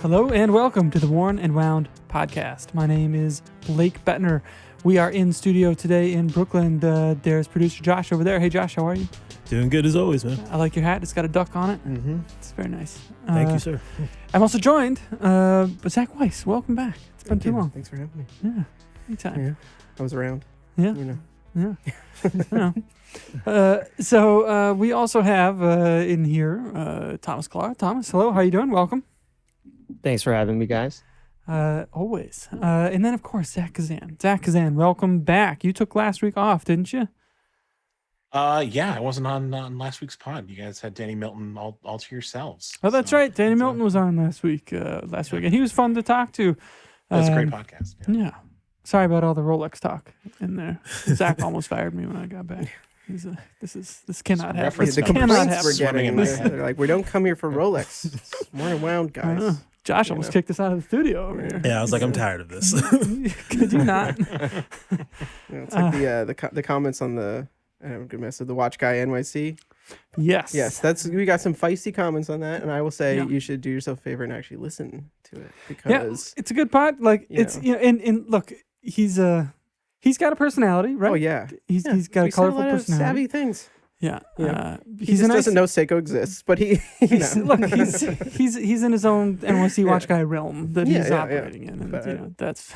Hello and welcome to the Worn and Wound podcast. My name is Blake Bettner. We are in studio today in Brooklyn. There's producer Josh over there. Hey Josh, how are you? Doing good as always, man. I like your hat. It's got a duck on it. Mm-hmm. It's very nice. Thank you, sir. I'm also joined by Zach Weiss. Welcome back. It's been too long. Thanks for having me. Yeah, anytime. Yeah, I was around. Yeah, You know. yeah. So we also have in here Thomas Clark. Thomas, hello. How you doing? Welcome. Thanks for having me, guys. Always. And then, of course, Zach Kazan. Zach Kazan, welcome back. You took last week off, didn't you? Yeah, I wasn't on last week's pod. You guys had Danny Milton all to yourselves. Oh, that's right. Danny Milton was on last week, and he was fun to talk to. That was a great podcast. Yeah. Sorry about all the Rolex talk in there. Zach almost fired me when I got back. This cannot happen. The complaints we're getting, they're like, we don't come here for Rolex. It's Worn and Wound, guys. Josh almost kicked us out of the studio over here. Yeah, I was like, I'm tired of this. Could you not? It's like the comments on the the Watch Guy NYC. Yes. We got some feisty comments on that, and I will say you should do yourself a favor and actually listen to it because it's a good pod. Like it's and look, he's got a personality, right? Oh yeah, he's got a colorful personality. Savvy things. Yeah, he just doesn't know Seiko exists, but he's in his own NYC Watch Guy realm that he's operating in, and but, that's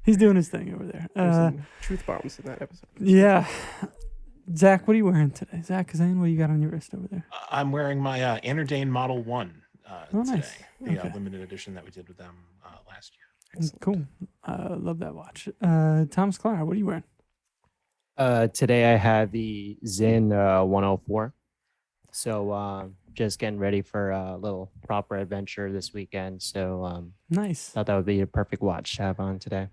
he's doing his thing over there. There's some truth bombs in that episode. Yeah, Zach, what are you wearing today? Zach Kazan, what do you got on your wrist over there? I'm wearing my Anordane Model 1 today. Nice. The limited edition that we did with them last year. Excellent. Cool. Love that watch. Thomas Clark, what are you wearing? Today I had the Sinn 104. So just getting ready for a little proper adventure this weekend. So Nice. thought that would be a perfect watch to have on today.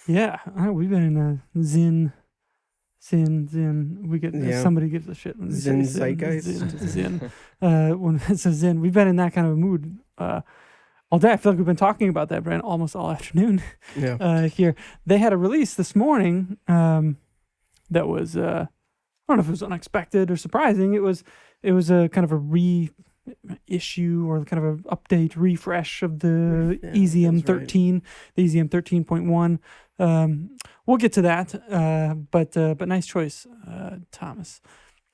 Yeah, we've been in a Zin. We get somebody gives a shit when they Zin say zeitgeist. Zin. When it says Zin, we've been in that kind of a mood all day. I feel like we've been talking about that brand almost all afternoon. Yeah. Here they had a release this morning. That was I don't know if it was unexpected or surprising. It was a kind of a reissue or kind of an update refresh of the EZM 13, right. The EZM 13.1. We'll get to that, but nice choice, Thomas.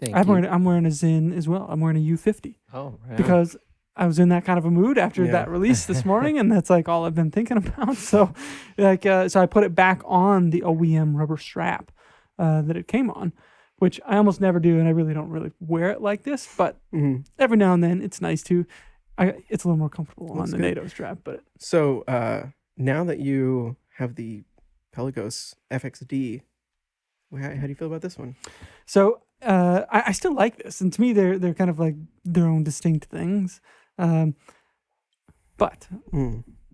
Thank you. I'm wearing a Zin as well. I'm wearing a U50. Oh, right. Because I was in that kind of a mood after that release this morning, and that's like all I've been thinking about. So, so I put it back on the OEM rubber strap that it came on, which I almost never do, and I really don't wear it like this. But every now and then, it's nice to. It's a little more comfortable on the NATO strap. But so now that you have the Pelagos FXD, how do you feel about this one? So I still like this, and to me, they're kind of like their own distinct things. But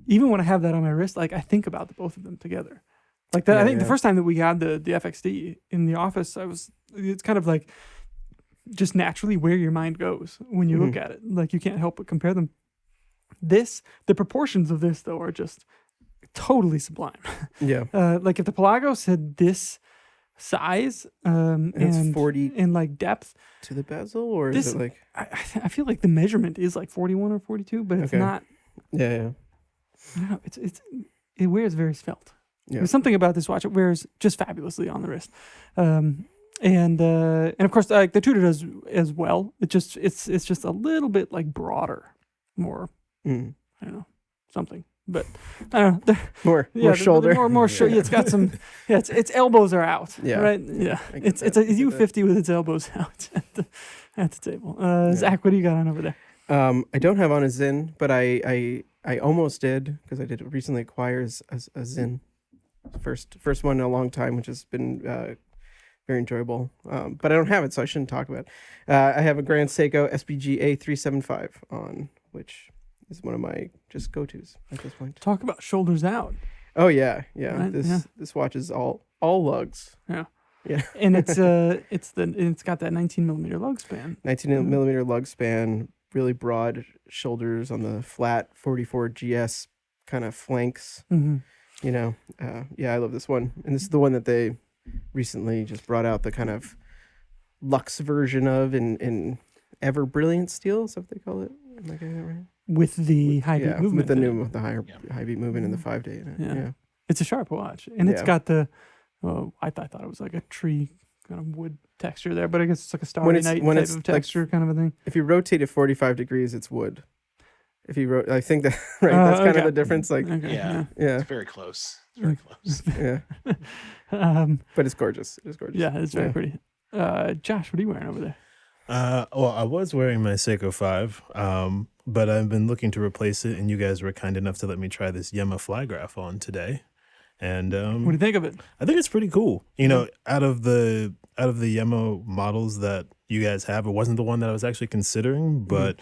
even when I have that on my wrist, like I think about the both of them together. Like that, I think the first time that we had the FXD in the office, it's kind of like just naturally where your mind goes when you look at it. Like you can't help but compare them. The proportions of this though are just totally sublime. Yeah. Like if the Pelagos had this size and it's 40 in like depth to the bezel, or is it like I feel like the measurement is like 41 or 42, but it's not. Yeah. I don't know. It wears very svelte. Yeah. There's something about this watch. It wears just fabulously on the wrist, and of course, like the Tudor does as well. It's just a little bit like broader, more I don't know, something. But I don't know. More shoulder. More shoulder. It's got some. Yeah, its elbows are out. Yeah. Right. Yeah. It's a U50 with its elbows out at the table. Zach, what do you got on over there? I don't have on a Zin, but I almost did because I did recently acquire a Zin. First one in a long time, which has been very enjoyable. But I don't have it, so I shouldn't talk about it. I have a Grand Seiko SPG A375 on, which is one of my just go-tos at this point. Talk about shoulders out. Oh yeah. Right? This watch is all lugs. Yeah. Yeah. And it's got that 19 millimeter lug span. 19 millimeter lug span, really broad shoulders on the flat 44 GS kind of flanks. You know, I love this one. And this is the one that they recently just brought out the kind of luxe version of in Ever Brilliant steel. Is that what they call it? Am I getting that right? with the high beat movement. With the high beat movement in the 5-day. In it. Yeah. It's a sharp watch, and it's Yeah. got the. Oh, I thought it was like a tree kind of wood texture there, but I guess it's like a starry night type of texture kind of a thing. If you rotate it 45 degrees, it's wood. If you I think that right. That's kind of the difference. Like, Yeah. yeah, It's very close. It's very close. yeah. But it's gorgeous. It's gorgeous. Yeah, it's very pretty. Josh, what are you wearing over there? Well, I was wearing my Seiko 5, but I've been looking to replace it, and you guys were kind enough to let me try this Yema Flygraph on today. And What do you think of it? I think it's pretty cool. You know, out of the Yema models that you guys have, it wasn't the one that I was actually considering, but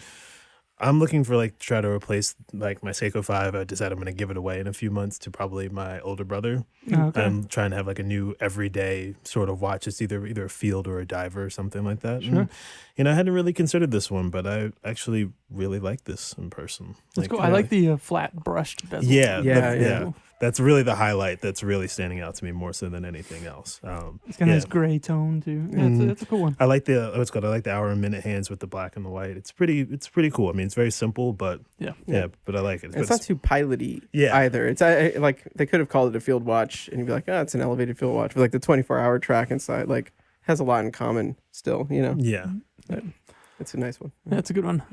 I'm looking for try to replace my Seiko 5. I decided I'm going to give it away in a few months to probably my older brother. Okay. I'm trying to have a new everyday sort of watch. It's either a field or a diver or something like that. Sure. And, I hadn't really considered this one, but I actually really like this in person. That's cool. I like the flat brushed bezel. Yeah. That's really the highlight that's really standing out to me more so than anything else. It's got a nice gray tone too. Yeah, it's a cool one. I like the hour and minute hands with the black and the white. It's pretty cool. I mean, it's very simple, but but I like it. It's not too piloty either. It's they could have called it a field watch, and you'd be like, oh, it's an elevated field watch. But the 24-hour track inside has a lot in common still. Yeah. But it's a nice one. That's a good one.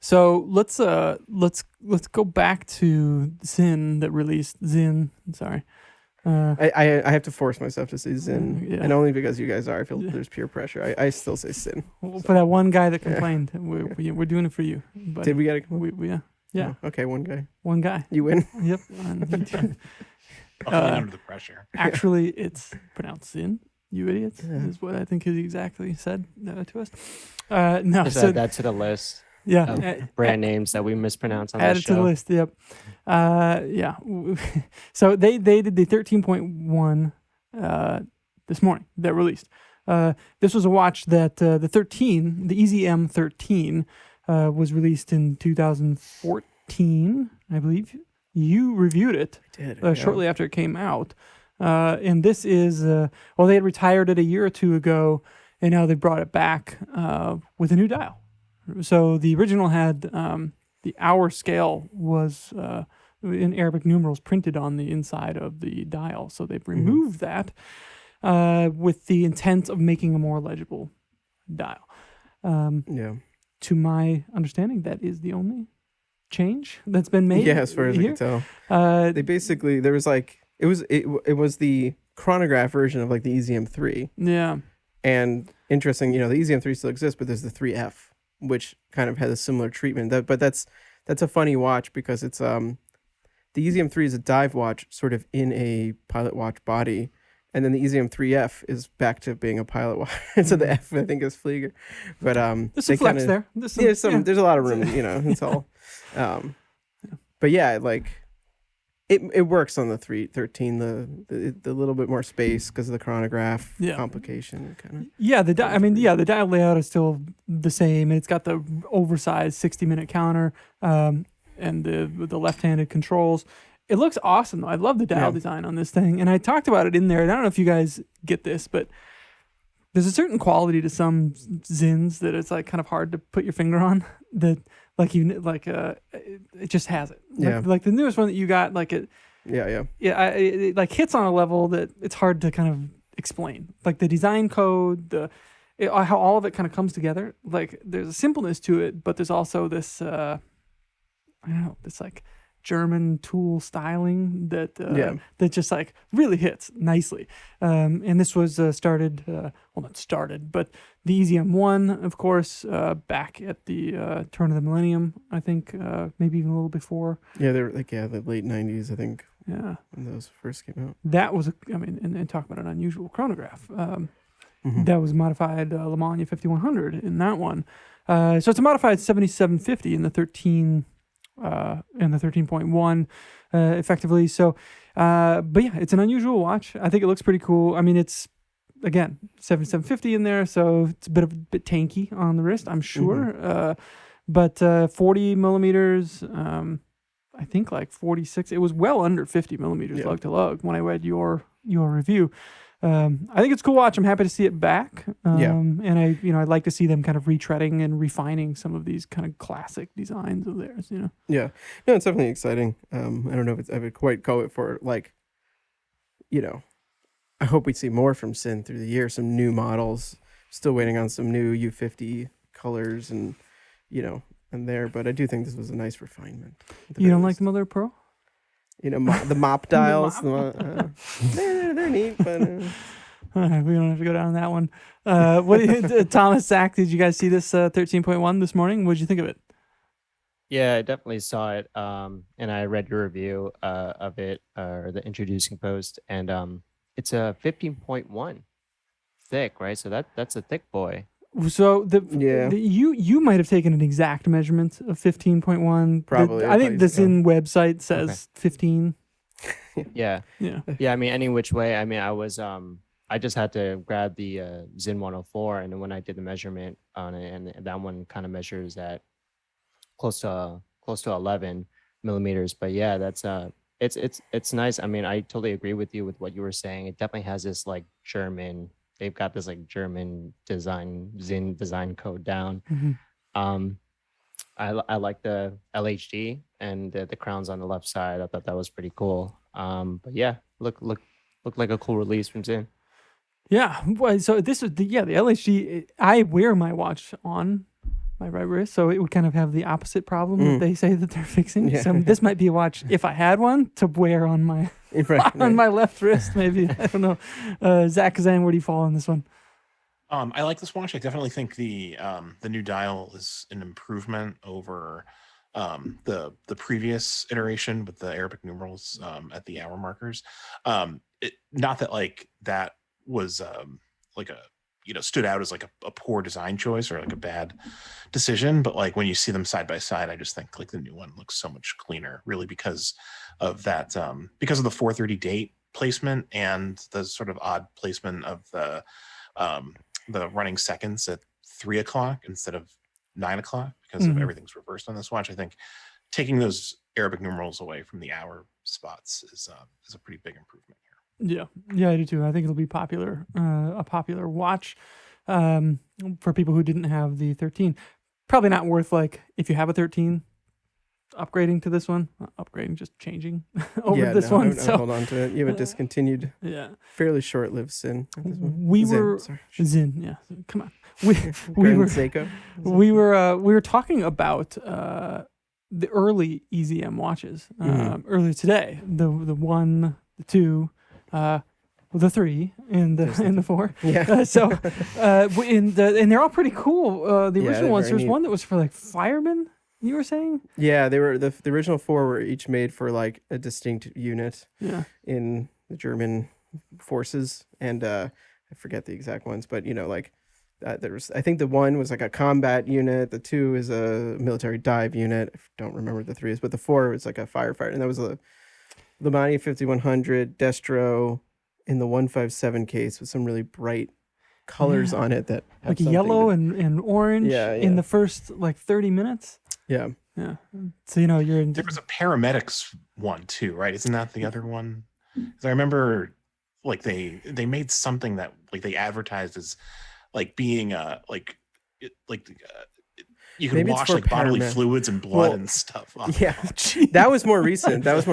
So let's go back to Zinn that released Zinn. Sorry. I have to force myself to say Zinn, and only because you guys are. I feel there's peer pressure. I still say Zinn. For that one guy that complained, we're doing it for you. But did we get it? Yeah. Oh, okay, one guy. One guy. You win. Yep. Under the pressure. Actually, it's pronounced Zinn. You idiots, is what I think he exactly said to us. No, Just so add that to the list. Yeah, brand names that we mispronounce on add this it to the show. list. Yep. Yeah. So they did the 13.1 this morning that released. This was a watch that the EZM 13 was released in 2014, I believe. You reviewed it. I did. Shortly after it came out. And this is, they had retired it a year or two ago, and now they brought it back with a new dial. So the original had the hour scale was in Arabic numerals printed on the inside of the dial. So they've removed that with the intent of making a more legible dial. To my understanding, that is the only change that's been made. Yeah, as far as I can tell. They basically, there was it was the chronograph version of the EZM 3. Yeah. And interesting, the EZM 3 still exists, but there's the 3F, which kind of has a similar treatment. But that's a funny watch because it's the EZM 3 is a dive watch sort of in a pilot watch body. And then the EZM 3F is back to being a pilot watch. So the F, I think, is Flieger. But there's some flex there. There's a lot of room, it's all. But yeah, it works on the 313, the little bit more space because of the chronograph complication kind of. Yeah, the dial layout is still the same. It's got the oversized 60-minute counter and the left-handed controls. It looks awesome though. I love the dial design on this thing, and I talked about it in there. And I don't know if you guys get this, but there's a certain quality to some Zinns that it's kind of hard to put your finger on. That it just has it. Like the newest one that you got, it hits on a level that it's hard to kind of explain. Like the design code, how all of it kind of comes together. There's a simpleness to it, but there's also this I don't know, this German tool styling that just really hits nicely. And this was not started, but the EZM 1, of course, back at the turn of the millennium, I think, maybe even a little before. Yeah, they're the late 90s, I think. Yeah. When those first came out. That was, and talk about an unusual chronograph. That was modified Mania 5100 in that one. So it's a modified 7750 in the 13... and the 13.1 effectively. So but yeah, it's an unusual watch. I think it looks pretty cool. It's again 7750 in there, so it's a bit tanky on the wrist, I'm sure. But 40 millimeters, I think 46. It was well under 50 millimeters lug to lug when I read your review. I think it's a cool watch. I'm happy to see it back. Yeah. And I'd like to see them kind of retreading and refining some of these kind of classic designs of theirs. Yeah. No, it's definitely exciting. I don't know if I would quite call it for like, I hope we see more from Sinn through the year. Some new models. Still waiting on some new U50 colors and there. But I do think this was a nice refinement. You don't like the Mother Pro? The mop dials. They're neat, but We don't have to go down that one. Thomas, Zach, did you guys see this 13.1 this morning? What did you think of it? Yeah, I definitely saw it. And I read your review of it, or the introducing post, and it's a 15.1 thick, right? So that's a thick boy. So you might have taken an exact measurement of 15.1. Probably. I think the Zinn website says 15. Yeah. I mean, any which way. I mean, I just had to grab the Zinn 104, and then when I did the measurement on it, and that one kind of measures at close to 11 millimeters. But yeah, that's it's nice. I mean, I totally agree with you with what you were saying. It definitely has this like German. They've got this like German design, Zinn design code down. Mm-hmm. I like the LHD and the crowns on the left side. I thought that was pretty cool. But yeah, looked like a cool release from Zinn. Yeah. Well, so this is the LHD. I wear my watch on my right wrist, so it would kind of have the opposite problem that they say that they're fixing. Yeah. So this might be a watch, if I had one, to wear on my on my left wrist. Maybe I don't know. Zach Kazan, where do you fall on this one? I like this watch. I definitely think the new dial is an improvement over the previous iteration with the Arabic numerals at the hour markers. Not that like that was like a stood out as like a poor design choice or like a bad decision, but like when you see them side by side, I just think like the new one looks so much cleaner, really because of that, because of the 4:30 date placement and the sort of odd placement of the running seconds at 3 o'clock instead of 9 o'clock because of everything's reversed on this watch. I think taking those Arabic numerals away from the hour spots is a pretty big improvement here. Yeah, I do too. I think it'll be a popular watch for people who didn't have the 13. Probably not worth, like, if you have a 13, upgrading to this one. Not upgrading, just changing over this one. I would hold on to it. You have a discontinued, fairly short-lived Zinn. Zinn. Yeah, come on. We were Seiko. We were talking about the early EZM watches earlier today. The 1, the 2. The 3 and the 4. Yeah. And they're all pretty cool. The original ones. There's one that was for like firemen. You were saying? Yeah, they were the original 4 were each made for like a distinct unit. Yeah. In the German forces, and I forget the exact ones, but like I think the 1 was like a combat unit. The 2 is a military dive unit. I don't remember what the 3 is, but the 4 was like a firefighter, and that was the Mania 5100 Destro in the 157 case with some really bright colors on it that have like yellow and orange in the first like 30 minutes. Yeah. So you're in. There was a paramedics one too, right? Isn't that the other one? 'Cause I remember like they made something that like they advertised as like being you can wash like bodily fluids and blood and stuff. Yeah, that was more recent. But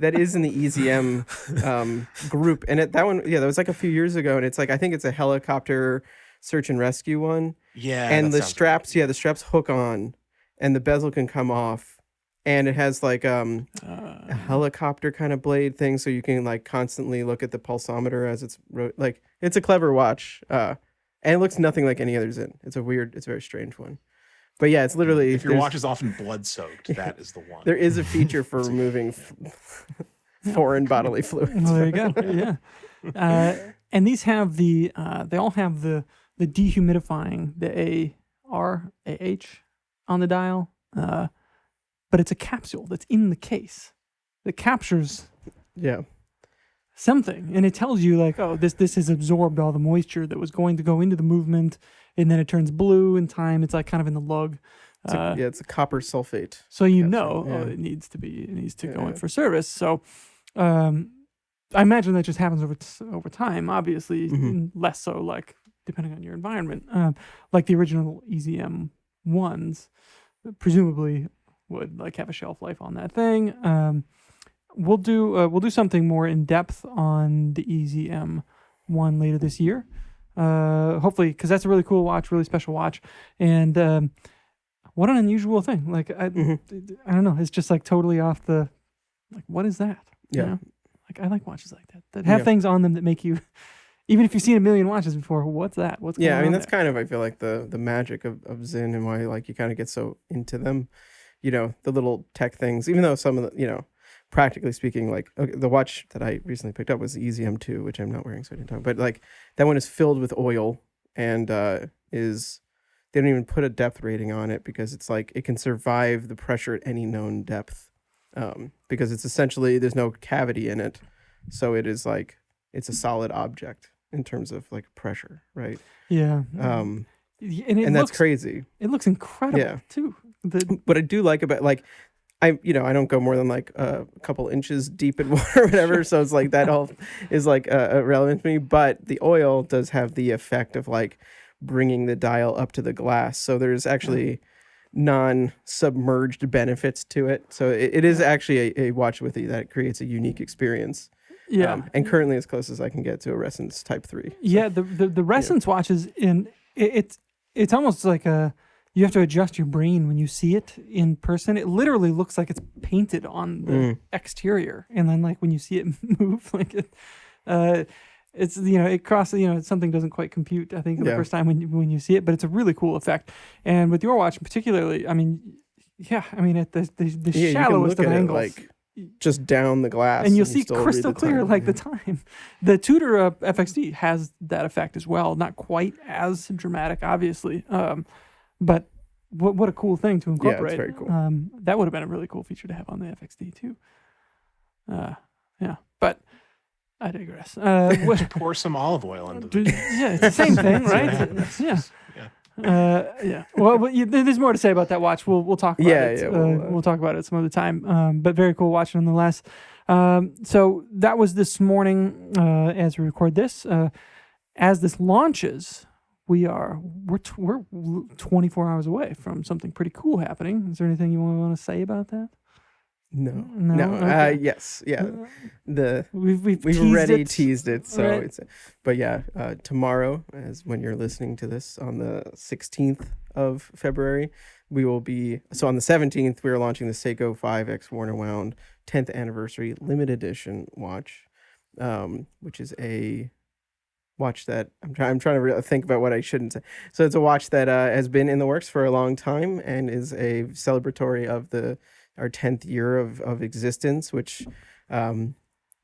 that is in the EZM group. And that one, that was like a few years ago. And it's like I think it's a helicopter search and rescue one. Yeah, and the straps, the straps hook on, and the bezel can come off, and it has like a helicopter kind of blade thing, so you can like constantly look at the pulsometer as it's like it's a clever watch. And it looks nothing like any other Zinn. It's a very strange one. But yeah, it's literally... If your watch is often blood-soaked, that is the one. There is a feature for removing foreign bodily fluids. Well, there you go, yeah. And these have they all have the dehumidifying, the AH on the dial. But it's a capsule that's in the case that captures... Yeah. Something, and it tells you like, oh, this has absorbed all the moisture that was going to go into the movement, and then it turns blue in time. It's like kind of in the lug. It's a copper sulfate. So it needs to go in for service. So I imagine that just happens over time. Obviously, less so like depending on your environment. Like the original EZM ones, presumably would like have a shelf life on that thing. We'll do something more in depth on the EZM one later this year. Hopefully, because that's a really cool watch, really special watch, and what an unusual thing. Like I don't know, it's just like totally off the, like, what is that? Yeah. You know? Like I like watches like that have things on them that make you, even if you've seen a million watches before, what's that? What's going on? I mean, that's kind of, I feel like the magic of Zinn, and why like you kind of get so into them. You know, the little tech things, even though some of the, you know, practically speaking, like the watch that I recently picked up was the EZM2, which I'm not wearing, so I didn't talk. But like that one is filled with oil, and they don't even put a depth rating on it because it's like it can survive the pressure at any known depth, because it's essentially, there's no cavity in it, so it is like it's a solid object in terms of like pressure, right? Yeah. And that's crazy. It looks incredible too. What I do like about, like, I don't go more than like a couple inches deep in water or whatever, so it's like that all is like irrelevant to me. But the oil does have the effect of like bringing the dial up to the glass, so there's actually non-submerged benefits to it. So it is actually a watch with you that creates a unique experience. Yeah, and currently as close as I can get to a Resonance Type 3. So, yeah, the Resonance watches, it's almost like you have to adjust your brain when you see it in person. It literally looks like it's painted on the exterior, and then like when you see it move, like it's it crosses, something doesn't quite compute, I think, the first time when you see it, but it's a really cool effect. And with your watch particularly, I mean, at the shallowest of angles, like just down the glass, and you'll see crystal clear like the time. The Tudor FXD has that effect as well, not quite as dramatic, obviously, but what a cool thing to incorporate. Yeah, it's very cool. That would have been a really cool feature to have on the FXD too. But I digress. Just pour some olive oil into it. Yeah, it's the same thing, right? Yeah. Well, there's more to say about that watch. We'll talk about it. We'll talk about it some other time. But very cool watch nonetheless. So that was this morning as we record this. As this launches, we're 24 hours away from something pretty cool happening. Is there anything you want to say about that? No. Okay. Yes. Yeah. We've already teased it. So right. Tomorrow, as when you're listening to this on the 16th of February, we will be, so on the 17th, we are launching the Seiko 5X Worn and Wound 10th anniversary limited edition watch, which is a watch that I'm trying to think about what I shouldn't say. So it's a watch that has been in the works for a long time and is a celebratory of our 10th year of existence, which, for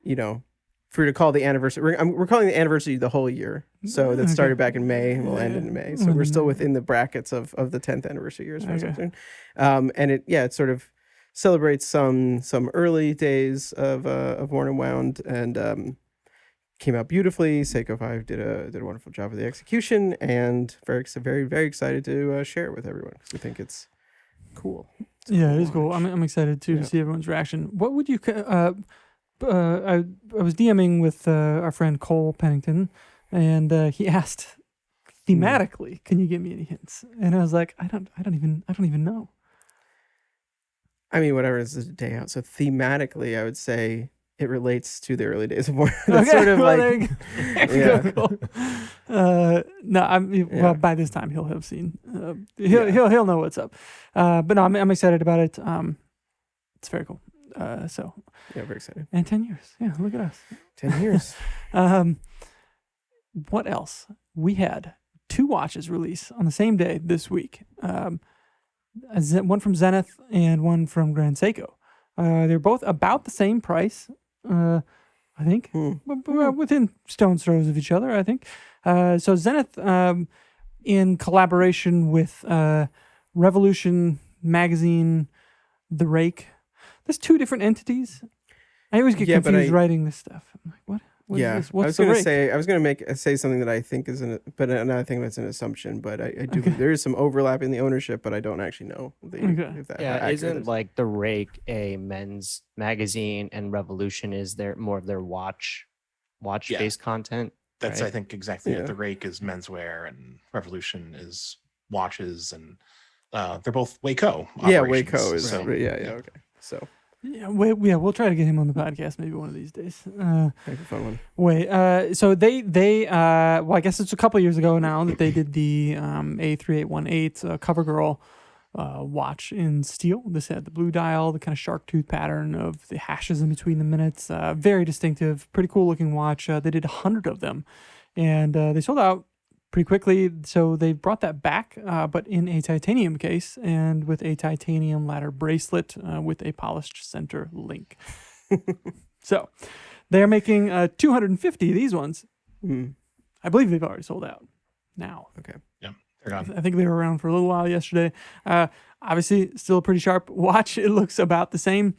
you to call the anniversary, we're calling the anniversary the whole year. So that started back in May and will end in May. So we're still within the brackets of the 10th anniversary year as far as I'm concerned. And it sort of celebrates some early days of Worn and Wound, and came out beautifully. Seiko 5 did a wonderful job of the execution, and very, very excited to share it with everyone because we think it's cool. It is cool. I'm excited too to see everyone's reaction. What would you? I was DMing with our friend Cole Pennington, and he asked thematically, "Can you give me any hints?" And I was like, "I don't even know." I mean, whatever is the day out. So thematically, I would say it relates to the early days of war. That's sort of like, cool. Well, by this time he'll have seen. He'll know what's up. But no, I'm excited about it. It's very cool. Very excited. And 10 years. Yeah, look at us. 10 years. What else? We had 2 watches release on the same day this week. One from Zenith and one from Grand Seiko. They're both about the same price, I think, within stone's throws of each other, I think. So Zenith, in collaboration with Revolution Magazine, The Rake. There's 2 different entities. I always get confused writing this stuff. I'm like, what? What is this? I What's was the gonna rake? say say something that I think is but another thing that's an assumption. But I do there is some overlap in the ownership, but I don't actually know if that. how accurate isn't it is. like the Rake a men's magazine and Revolution is their more of their watch based content? That's right? I think exactly it. The Rake is menswear and Revolution is watches, and they're both Waco. Waco is so, okay. So We'll try to get him on the podcast maybe one of these days. make a fun one. So they well, I guess it's a couple of years ago now that they did the A3818 CoverGirl watch in steel. This had the blue dial, the kind of shark tooth pattern of the hashes in between the minutes. Very distinctive, pretty cool looking watch. They did 100 of them, and they sold out pretty quickly. So they brought that back, but in a titanium case and with a titanium ladder bracelet with a polished center link. So they're making 250 of these ones. I believe they've already sold out now. Okay. Yeah, they're gone. I think they were around for a little while yesterday. Obviously, still a pretty sharp watch. It looks about the same.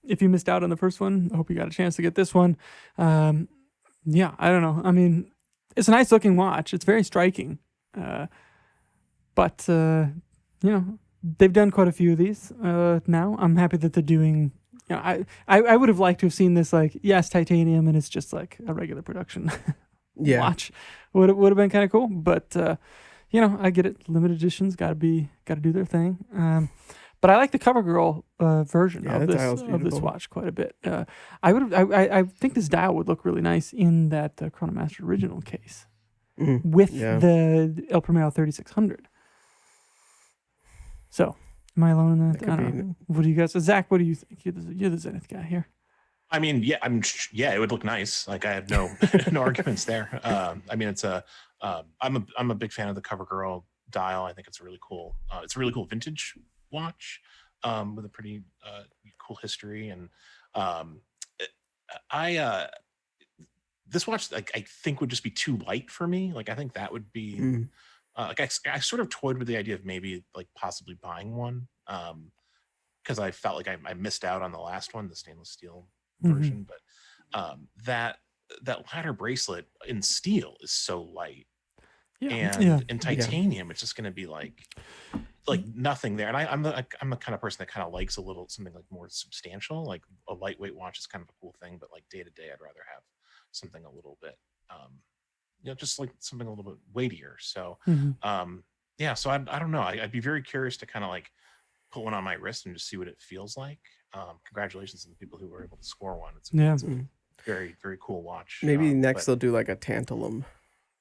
If you missed out on the first one, I hope you got a chance to get this one. Yeah, I don't know. I mean, it's a nice looking watch. It's very striking. But they've done quite a few of these now. I'm happy that they're doing. I would have liked to have seen this titanium, and it's just like a regular production watch. Would have been kind of cool. But I get it. Limited editions got to do their thing. But I like the CoverGirl version of this watch quite a bit. I think this dial would look really nice in that Chronomaster original case with the El Primero 3600. So, am I alone in that? I don't know. What do you guys? Zach, what do you think? You're the Zenith guy here. I mean, it would look nice. Like I have no no arguments there. I mean, it's I'm a big fan of the CoverGirl dial. I think it's a really cool vintage watch with a pretty cool history, and this watch I think would just be too light for me. Like I think that would be I sort of toyed with the idea of maybe like possibly buying one because I felt like I missed out on the last one, the stainless steel version, but that ladder bracelet in steel is so light. And in titanium, it's just going to be like nothing there. And I'm the kind of person that kind of likes something like more substantial. Like a lightweight watch is kind of a cool thing, but like day to day, I'd rather have something a little bit, just like something a little bit weightier. So, so I don't know. I'd be very curious to kind of like put one on my wrist and just see what it feels like. Congratulations to the people who were able to score one. It's a very, very cool watch. Maybe next they'll do like a tantalum,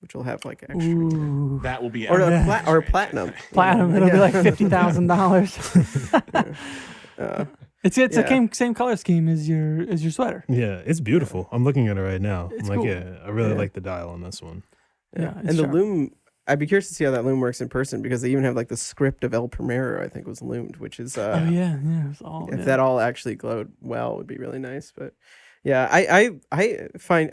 which will have like extra. Ooh. That will be or platinum. Platinum. It'll be like $50,000. It's the same color scheme as your sweater. Yeah, it's beautiful. I'm looking at it right now. It's I'm like, cool. I really like the dial on this one. Yeah, and the loom. I'd be curious to see how that loom works in person because they even have like the script of El Primero, I think, was loomed, which is it's all, if that all actually glowed well, would be really nice. But yeah, I find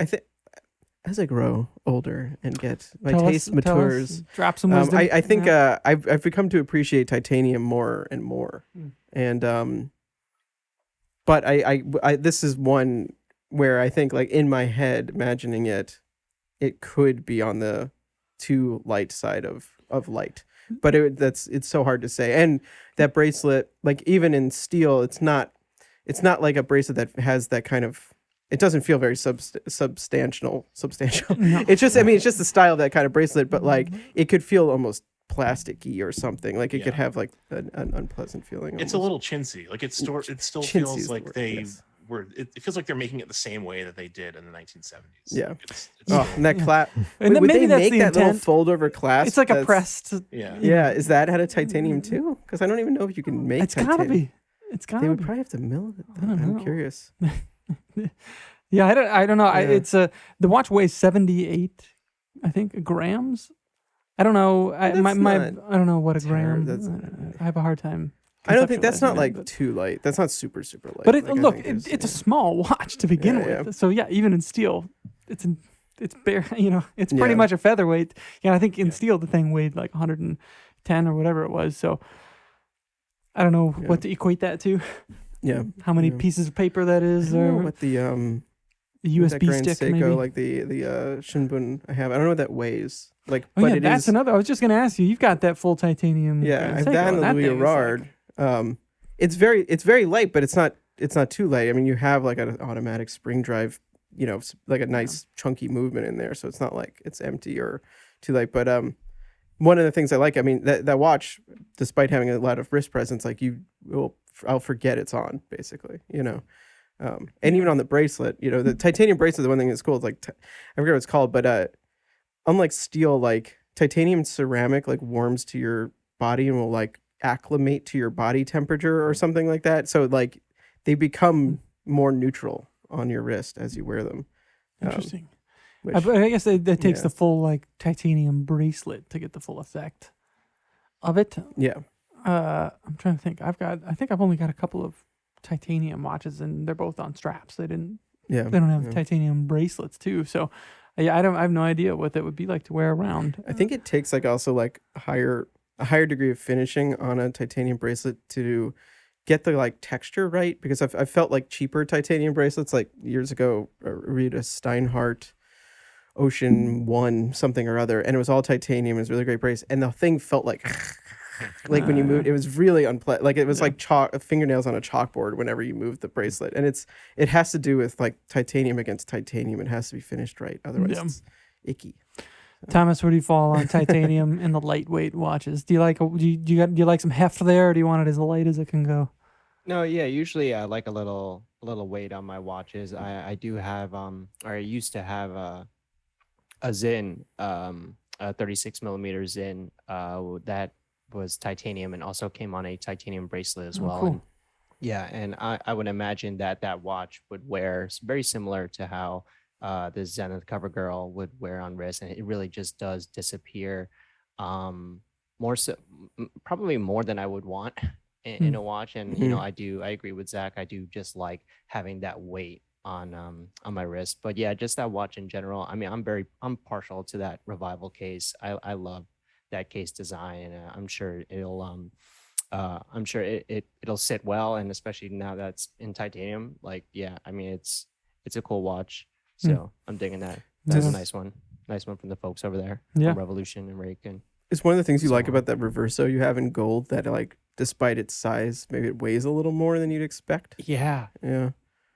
as I grow older and get my taste matures, drop some wisdom. I think I've become to appreciate titanium more and more, and but I this is one where I think like in my head, imagining it could be on the too light side of light, but it's so hard to say. And that bracelet, like even in steel, it's not like a bracelet that has that kind of. It doesn't feel very substantial. No. It's just, it's just the style of that kind of bracelet, but like it could feel almost plasticky or something. Like it could have like an unpleasant feeling. It's a little chintzy. Like it still feels like it feels like they're making it the same way that they did in the 1970s. Yeah. And that clasp. And would maybe they make that intent. little fold over clasp? It's like a pressed. Yeah. Yeah. Is that out of titanium too? Because I don't even know if you can make. It's titanium. gotta be. It's gotta. They would probably have to mill it. I'm curious. Yeah, I don't know. Yeah. It's the watch weighs 78, I think, grams. I don't know. I don't know what a gram. I have a hard time. I don't think that's not like too light. That's not super light. But it's a small watch to begin with. Yeah. So yeah, even in steel, it's bare. It's pretty much a featherweight. I think in steel the thing weighed like 110 or whatever it was. So I don't know what to equate that to. Yeah. How many pieces of paper that is? I don't know what the the With that USB Grand stick, Seiko, maybe. like the Shinbun I have. I don't know what that weighs. Like, Oh but yeah, it that's is. another. I was just gonna ask you. You've got that full titanium. Yeah, Grand I have Seiko, that and the Louis thing is like- Erard. It's very light, but it's not too light. I mean, you have like an automatic spring drive, like a nice chunky movement in there, so it's not like it's empty or too light. But one of the things I like, I mean, that watch, despite having a lot of wrist presence, like I'll forget it's on, basically, and even on the bracelet, the titanium bracelet, the one thing that's cool is like, I forget what it's called, but unlike steel, like titanium and ceramic, like warms to your body and will like acclimate to your body temperature or something like that. So like they become more neutral on your wrist as you wear them. Interesting. Which, I guess that takes yeah. the full like titanium bracelet to get the full effect of it. yeah. I'm trying to think. I think I've only got a couple of titanium watches, and they're both on straps. They don't have titanium bracelets too. So, yeah, I have no idea what that would be like to wear around. I think it takes like also like a higher degree of finishing on a titanium bracelet to get the like texture right, because I've felt like cheaper titanium bracelets like years ago. I read a Steinhardt Ocean One something or other, and it was all titanium. It was a really great brace, and the thing felt like when you moved, it was really unpleasant. Like it was like fingernails on a chalkboard whenever you moved the bracelet, and it has to do with like titanium against titanium. It has to be finished right, otherwise it's icky. Thomas, where do you fall on titanium and the lightweight watches? Do you like do you like some heft there, or do you want it as light as it can go? No, yeah, usually I like a little weight on my watches. I do have or I used to have a Zinn, a 36 millimeter Zinn, that was titanium and also came on a titanium bracelet as well. Cool. And yeah, and I would imagine that watch would wear very similar to how the Zenith Cover Girl would wear on wrist, and it really just does disappear, more so, probably more than I would want in a watch. And I agree with Zach. I do just like having that weight on my wrist. But yeah, just that watch in general. I mean, I'm partial to that Revival case. I love that case design. I'm sure it'll it'll sit well, and especially now that's in titanium. Like, yeah, I mean, it's a cool watch. So I'm digging that. That's a nice one from the folks over there. Yeah, from Revolution and Rake. And it's one of the things you like about that Reverso you have in gold, that like despite its size, maybe it weighs a little more than you'd expect. Yeah,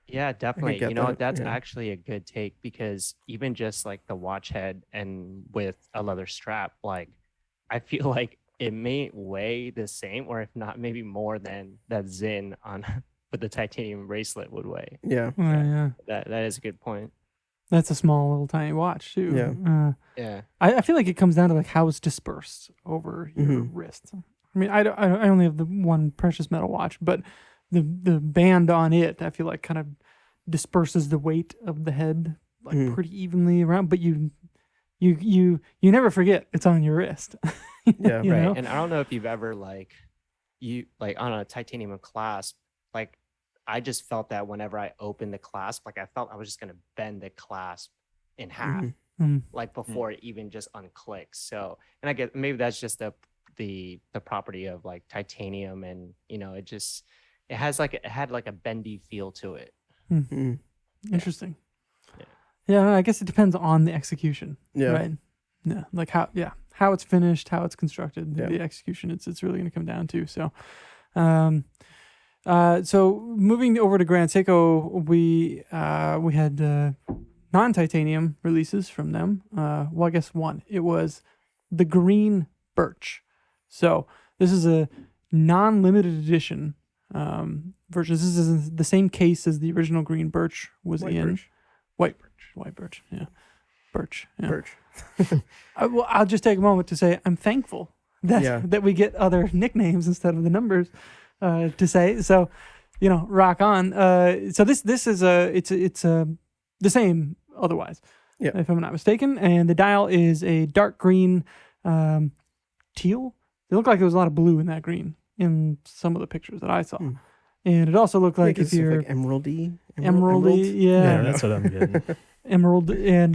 definitely. That's Yeah. actually a good take, because even just like the watch head and with a leather strap, like I feel like it may weigh the same, or if not, maybe more than that Zinn on with the titanium bracelet would weigh. Yeah. Yeah. That is a good point. That's a small little tiny watch too. Yeah. Yeah. I feel like it comes down to like how it's dispersed over your wrist. I mean, I only have the one precious metal watch, but the band on it, I feel like kind of disperses the weight of the head like pretty evenly around. But you never forget it's on your wrist. Yeah. You Right. know? And I don't know if you've ever on a titanium clasp, like I just felt that whenever I opened the clasp, like I felt I was just gonna bend the clasp in half, like before it even just unclicks. So, and I get maybe that's just the property of like titanium, and it had like a bendy feel to it. Interesting. Yeah, I guess it depends on the execution. Yeah. Right. Yeah, like how it's finished, how it's constructed, Yeah. the execution. It's really going to come down to. So, so moving over to Grand Seiko, we had non-titanium releases from them. Well, I guess one. It was the green birch. So this is a non-limited edition version. This is the same case as the original green birch was White in. birch. White birch. Yeah. Birch. Yeah. Birch. I'll just take a moment to say I'm thankful that we get other nicknames instead of the numbers to say. So, rock on. So this is it's the same otherwise, if I'm not mistaken. And the dial is a dark green teal. It looked like there was a lot of blue in that green in some of the pictures that I saw. And it also looked like if you're like emeraldy. emeraldy, Yeah, that's what I'm getting. emerald, and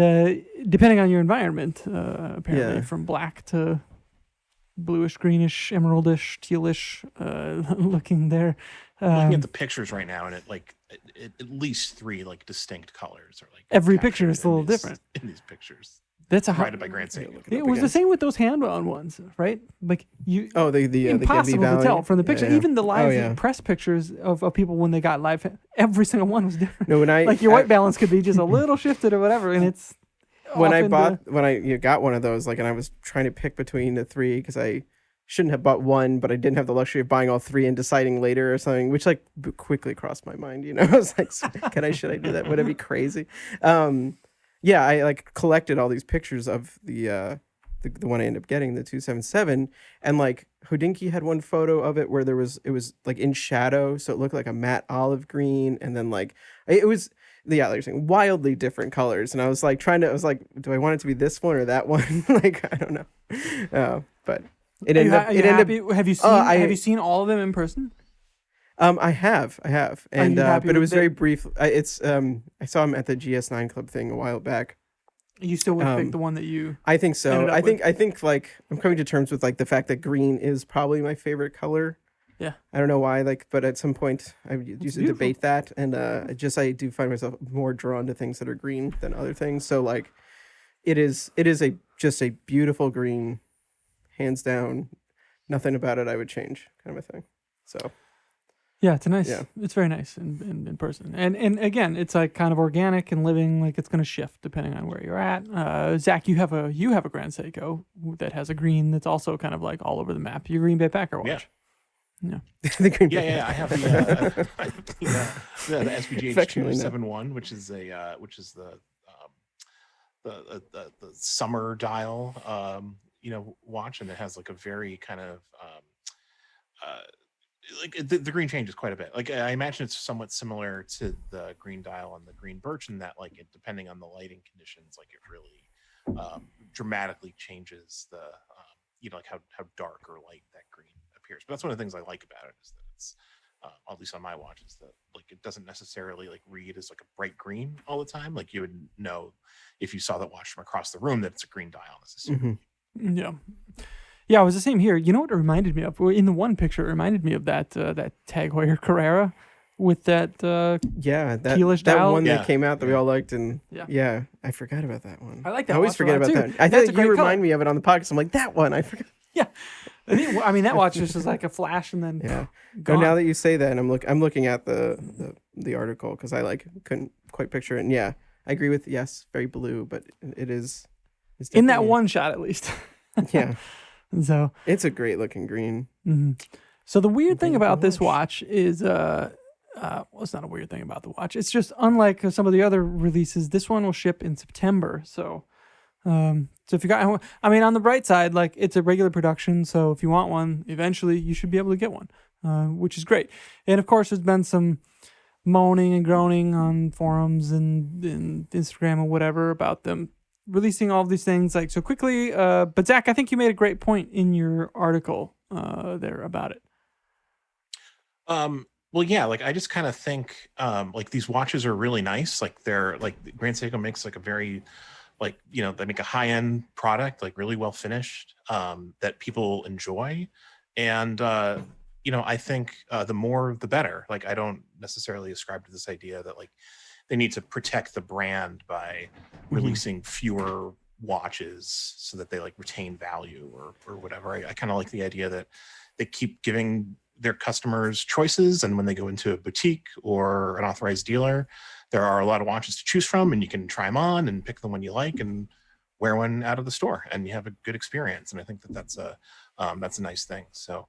depending on your environment, apparently from black to bluish, greenish, emeraldish, tealish looking there. Looking at the pictures right now, and at least 3 like distinct colors, or like every picture is a little these, different in these pictures. That's a Provided by Grand Seiko. It was the same with those hand-wound ones, right? Like you. Oh, the impossible to tell from the picture. Yeah. Even the live press pictures of people when they got live, every single one was different. No, when like your white balance could be just a little shifted or whatever, and it's. When I got one of those, like, and I was trying to pick between the 3 because I shouldn't have bought one, but I didn't have the luxury of buying all 3 and deciding later or something, which like quickly crossed my mind. I was like, should I do that? Would it be crazy? Yeah, I like collected all these pictures of the one I ended up getting, the 277, and like Hodinkee had one photo of it where it was like in shadow, so it looked like a matte olive green, and then like it was like you're saying, wildly different colors, and I was like do I want it to be this one or that one? Like, I don't know, but it ended up. Have you seen all of them in person? I have, and but it was very brief. I saw him at the GS9 Club thing a while back. You still would pick the one that you. I think so. I think like I'm coming to terms with like the fact that green is probably my favorite color. Yeah. I don't know why, like, but at some point I used to debate that, and I do find myself more drawn to things that are green than other things. So like, it is just a beautiful green, hands down. Nothing about it I would change, kind of a thing. So. Yeah, it's very nice in person. And again, it's like kind of organic and living, like it's going to shift depending on where you're at. Zach, you have a Grand Seiko that has a green that's also kind of like all over the map. Your Green Bay Packer watch. Yeah. The Green Bay I have the SPGH 271, which is the summer dial watch, and it has like a very kind of like the green changes quite a bit. Like I imagine it's somewhat similar to the green dial and the green birch, in that like it, depending on the lighting conditions, like it really dramatically changes the like how dark or light that green appears. But that's one of the things I like about it, is that it's at least on my watch, is that like it doesn't necessarily like read as like a bright green all the time. Like you would know if you saw that watch from across the room that it's a green dial necessarily. Mm-hmm. Yeah. Yeah, it was the same here. You know what it reminded me of? In the one picture, it reminded me of that Tag Heuer Carrera with that keyless dial. One that came out that we all liked, and I forgot about that one. I like that. I always forget about that. I think you remind me of it on the podcast. I'm like, that one, I forgot. Yeah, I mean that watch just was like a flash, and then But now that you say that, and I'm looking at the article because I like couldn't quite picture it. And I agree with very blue, but it is. It's in that one shot at least. Yeah. So it's a great looking green. Mm-hmm. So the weird thing about this watch is, it's not a weird thing about the watch. It's just unlike some of the other releases. This one will ship in September. So if you got, on the bright side, like it's a regular production. So if you want one, eventually you should be able to get one, which is great. And of course, there's been some moaning and groaning on forums and Instagram or whatever about them releasing all of these things like so quickly, but Zach, I think you made a great point in your article there about it. Well, yeah, like I just kind of think like these watches are really nice. Like they're like Grand Seiko makes like a very like they make a high-end product, like really well finished, that people enjoy, and I think the more the better. Like I don't necessarily ascribe to this idea that like they need to protect the brand by releasing fewer watches so that they like retain value or whatever. I kind of like the idea that they keep giving their customers choices, and when they go into a boutique or an authorized dealer, there are a lot of watches to choose from, and you can try them on and pick the one you like and wear one out of the store, and you have a good experience. And I think that that's a nice thing. So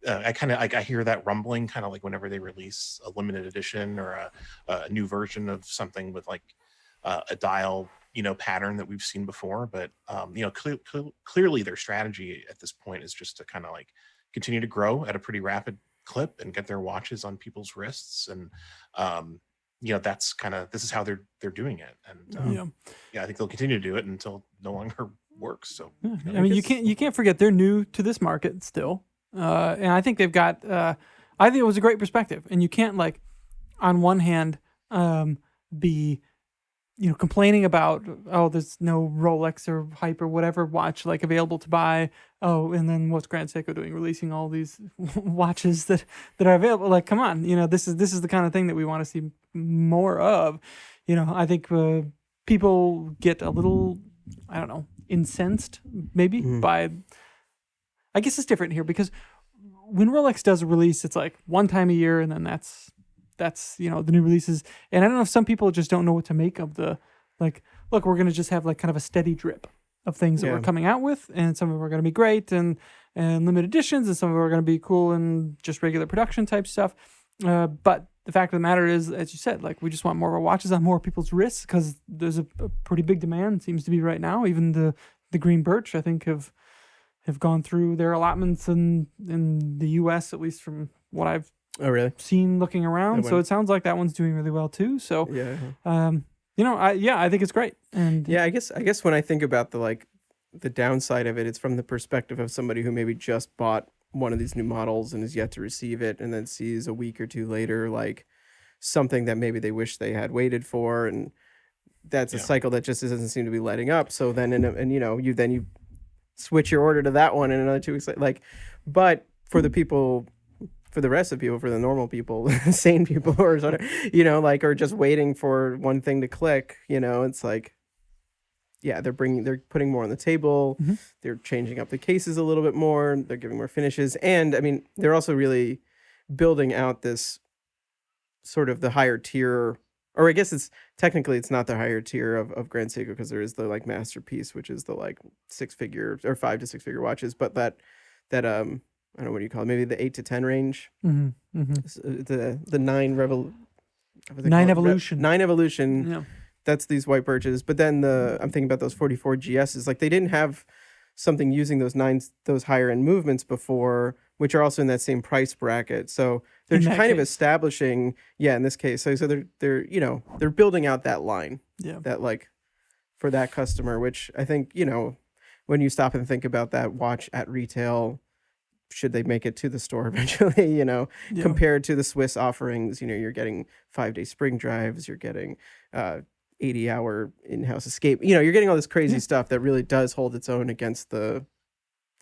I hear that rumbling kind of like whenever they release a limited edition or a new version of something with like a dial, pattern that we've seen before. But clearly their strategy at this point is just to kind of like continue to grow at a pretty rapid clip and get their watches on people's wrists. And that's kind of, this is how they're doing it. And I think they'll continue to do it until it no longer works. So you can't forget they're new to this market still. And I think they've got, I think it was a great perspective. And you can't like, on one hand, be complaining about, oh, there's no Rolex or Hype or whatever watch like available to buy. Oh, and then what's Grand Seiko doing, releasing all these watches that are available? Like, come on, this is the kind of thing that we want to see more of. I think people get a little, I don't know, incensed maybe by. I guess it's different here because when Rolex does a release, it's like one time a year, and then that's the new releases. And I don't know if some people just don't know what to make of the, like, look, we're going to just have like kind of a steady drip of things that we're coming out with, and some of them are going to be great and limited editions, and some of them are going to be cool and just regular production type stuff. But the fact of the matter is, as you said, like, we just want more of our watches on more people's wrists because there's a pretty big demand, seems to be right now. Even the Green Birch, I think, have gone through their allotments in the U.S., at least from what I've seen looking around. So it sounds like that one's doing really well too. So I think it's great. And I guess when I think about the downside of it, it's from the perspective of somebody who maybe just bought one of these new models and is yet to receive it, and then sees a week or two later like something that maybe they wish they had waited for, and that's a cycle that just doesn't seem to be letting up. So then you switch your order to that one in another 2 weeks. But for the people, for the rest of people, for the normal people, sane people, or sort of, are just waiting for one thing to click, it's like, they're putting more on the table. Mm-hmm. They're changing up the cases a little bit more. They're giving more finishes. And I mean, they're also really building out this sort of the higher tier, or I guess it's not the higher tier of Grand Seiko, because there is the like Masterpiece, which is the like 6-figure or 5 to 6-figure watches, but that I don't know, what do you call it? Maybe the 8 to 10 range. Mm-hmm. Mm-hmm. The 9 Evolution. 9 Evolution. Yeah. That's these white birches. But then I'm thinking about those 44 GSs. Like, they didn't have something using those higher end movements before, which are also in that same price bracket. So they're kind of establishing, in this case. So they're building out that line. Yeah. That, like, for that customer, which I think, when you stop and think about that watch at retail, should they make it to the store eventually, compared to the Swiss offerings, you're getting 5-day spring drives, you're getting 80-hour in-house escape, you're getting all this crazy stuff that really does hold its own against the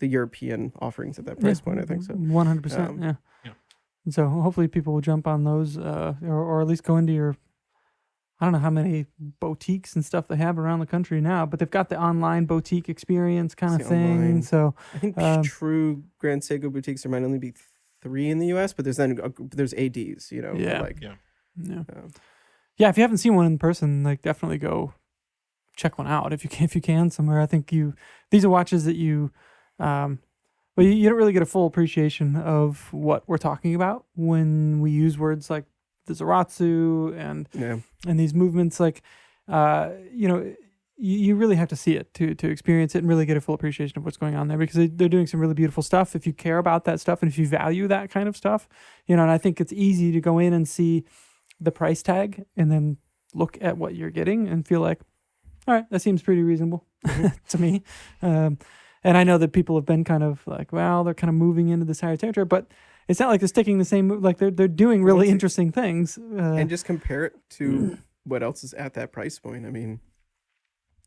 European offerings at that price point, I think so. 100%, yeah. And so hopefully people will jump on those, or at least go into your, I don't know how many boutiques and stuff they have around the country now, but they've got the online boutique experience kind of thing. Online. So I think true Grand Seiko boutiques, there might only be 3 in the US, but there's ADs, Yeah, if you haven't seen one in person, like, definitely go check one out if you can somewhere. I think these are watches that you don't really get a full appreciation of what we're talking about when we use words like the Zaratsu and these movements. Like, you really have to see it to experience it and really get a full appreciation of what's going on there, because they're doing some really beautiful stuff if you care about that stuff and if you value that kind of stuff. And I think it's easy to go in and see the price tag and then look at what you're getting and feel like, all right, that seems pretty reasonable to me. And I know that people have been kind of like, well, they're kind of moving into this higher territory, but it's not like they're sticking the same move. Like, they're doing really interesting things. And just compare it to what else is at that price point. I mean,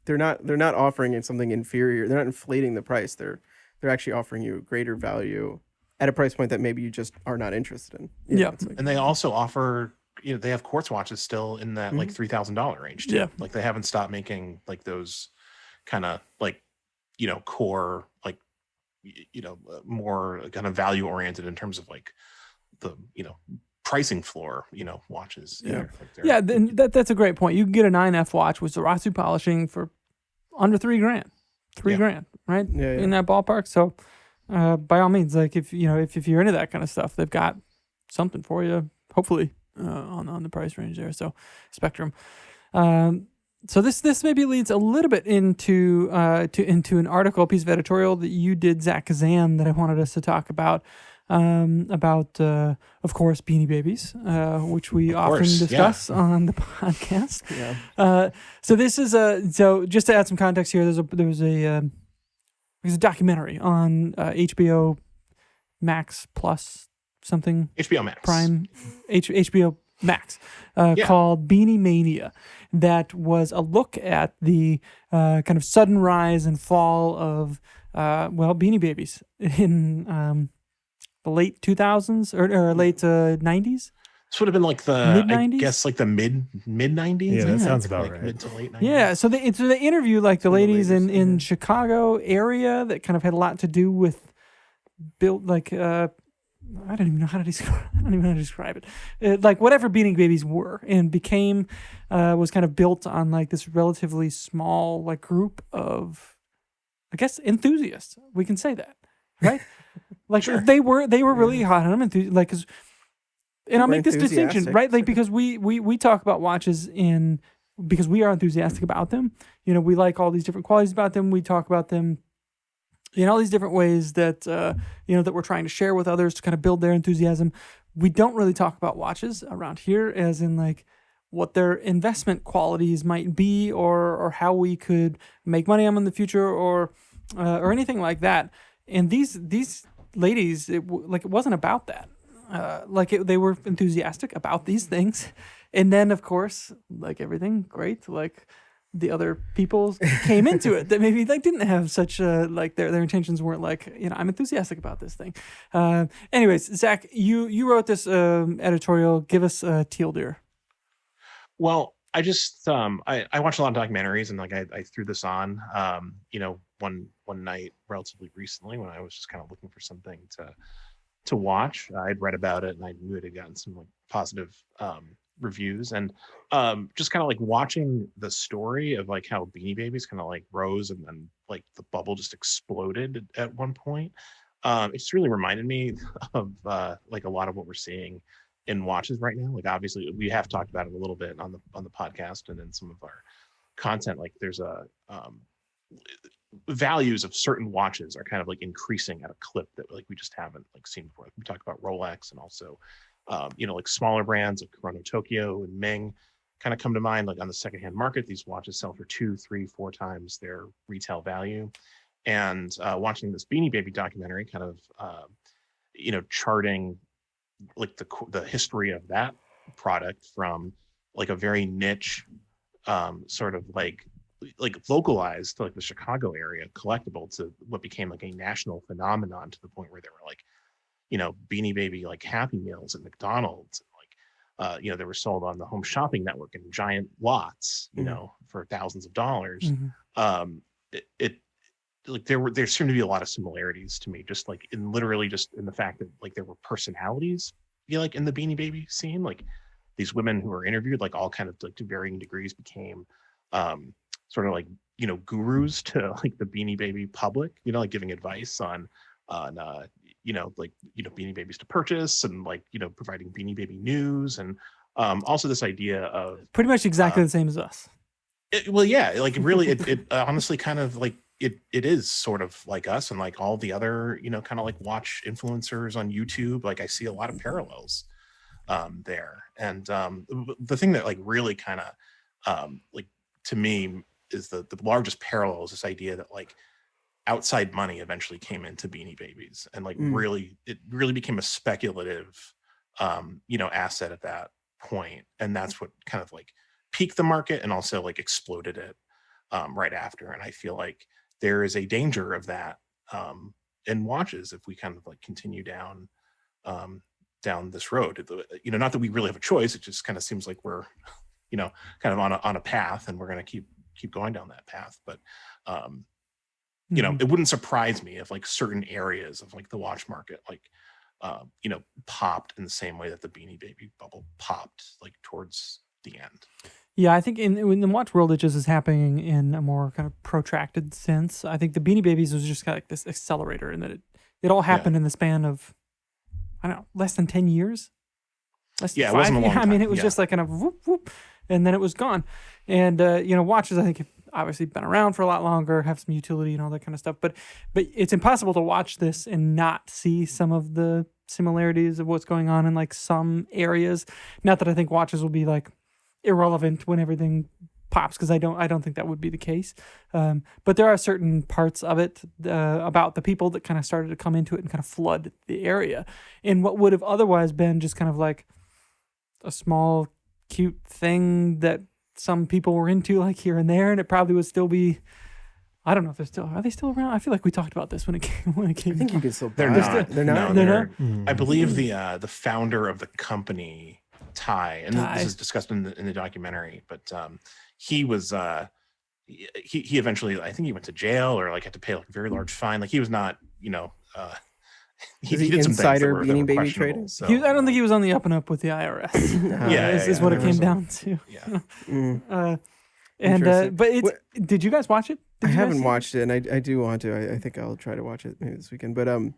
they're not offering something inferior. They're not inflating the price. They're actually offering you greater value at a price point that maybe you just are not interested in. And they also offer, they have quartz watches still in that like $3,000 range too. Yeah. Like, they haven't stopped making like those kind of like, core, like, more kind of value oriented in terms of like the, pricing floor, watches. That's a great point. You can get a 9F watch with Zaratsu polishing for under $3,000, $3,000, right? In that ballpark. So by all means, like, if you're into that kind of stuff, they've got something for you, hopefully, on the price range there. So Spectrum. So this maybe leads a little bit into an article, a piece of editorial that you did, Zach Kazan, that I wanted us to talk about of course, Beanie Babies, which we often discuss on the podcast. So this is so just to add some context here, there was a documentary on HBO Max Plus something, HBO Max Prime, HBO Max, called Beanie Mania. that was a look at the kind of sudden rise and fall of Beanie Babies in the late 2000s or late 90s. This would have been like I guess like the mid 90s. Yeah, that sounds about right. Mid to late 90s. Yeah, so they interview like the ladies in Chicago area that kind of had a lot to do with built like I don't even know how to describe it. Like whatever Beanie Babies were and became was kind of built on like this relatively small like group of, I guess, enthusiasts. We can say that, right? Like Sure. they were really hot on them, like, and I'll make this distinction, right? Like because we talk about watches because we are enthusiastic about them. You know, we like all these different qualities about them. We talk about them in all these different ways that that we're trying to share with others to kind of build their enthusiasm. We don't really talk about watches around here, as in like what their investment qualities might be, or how we could make money on them in the future, or anything like that. And these ladies, it wasn't about that. They were enthusiastic about these things, and then of course, like everything great, like the other people came into it that maybe like didn't have such like their intentions weren't like, I'm enthusiastic about this thing. Anyways, Zach, you wrote this editorial. Give us Teal Deer. Well, I just I watch a lot of documentaries, and like I threw this on one night relatively recently when I was just kind of looking for something to watch. I'd read about it and I knew it had gotten some like positive reviews, and just kind of like watching the story of like how Beanie Babies kind of like rose and then like the bubble just exploded at one point. It just really reminded me of like a lot of what we're seeing in watches right now. Like obviously we have talked about it a little bit on the podcast and in some of our content. Like there's values of certain watches are kind of like increasing at a clip that like we just haven't like seen before. We talked about Rolex, and also like smaller brands like Chrono Tokyo and Ming kind of come to mind. Like on the secondhand market, these watches sell for 2, 3, 4 times their retail value. And watching this Beanie Baby documentary kind of charting like the history of that product from like a very niche sort of like localized to like the Chicago area collectible to what became like a national phenomenon, to the point where there were like Beanie Baby like Happy Meals at McDonald's, and like they were sold on the Home Shopping Network in giant lots, for thousands of dollars. Mm-hmm. There seemed to be a lot of similarities to me, just like in the fact that like there were personalities, like in the Beanie Baby scene, like these women who were interviewed, like all kind of like to varying degrees became sort of like gurus to like the Beanie Baby public, like giving advice on Beanie Babies to purchase, and like providing Beanie Baby news, and also this idea of pretty much exactly the same as us. It honestly kind of like it is sort of like us, and like all the other kind of like watch influencers on YouTube. Like I see a lot of parallels there, and the thing that like really kind of like to me is the largest parallel is this idea that like outside money eventually came into Beanie Babies, and like it really became a speculative asset at that point, and that's what kind of like peaked the market and also like exploded it right after. And I feel like there is a danger of that in watches if we kind of like continue down this road. Not that we really have a choice, it just kind of seems like we're kind of on a path, and we're going to keep going down that path. But it wouldn't surprise me if like certain areas of like the watch market like popped in the same way that the Beanie Baby bubble popped like towards the end. Yeah, I think in the watch world, it just is happening in a more kind of protracted sense. I think the Beanie Babies was just kind of like this accelerator, in that it all happened in the span of, I don't know, less than 10 years. Less than 5. It wasn't a long time. I mean, it was just like kind of whoop, whoop, and then it was gone. And watches, I think, have obviously been around for a lot longer, have some utility and all that kind of stuff. But it's impossible to watch this and not see some of the similarities of what's going on in like some areas. Not that I think watches will be like irrelevant when everything pops, because I don't think that would be the case. But there are certain parts of it about the people that kind of started to come into it and kind of flood the area in what would have otherwise been just kind of like a small, cute thing that some people were into like here and there, and it probably would still be. I don't know if are they still around? I feel like we talked about this when it came. I think you can still. They're not. They're not. No, I believe the founder of the company, Ty, and this is discussed in the documentary, but he was he eventually, I think he went to jail or like had to pay like a very large fine. Like he was not, he did some things that were Beanie Baby questionable. trading? So, I don't think he was on the up and up with the IRS. Is what it came down to. Yeah. But did you guys watch it? I haven't watched it, and I do want to. I think I'll try to watch it maybe this weekend. But out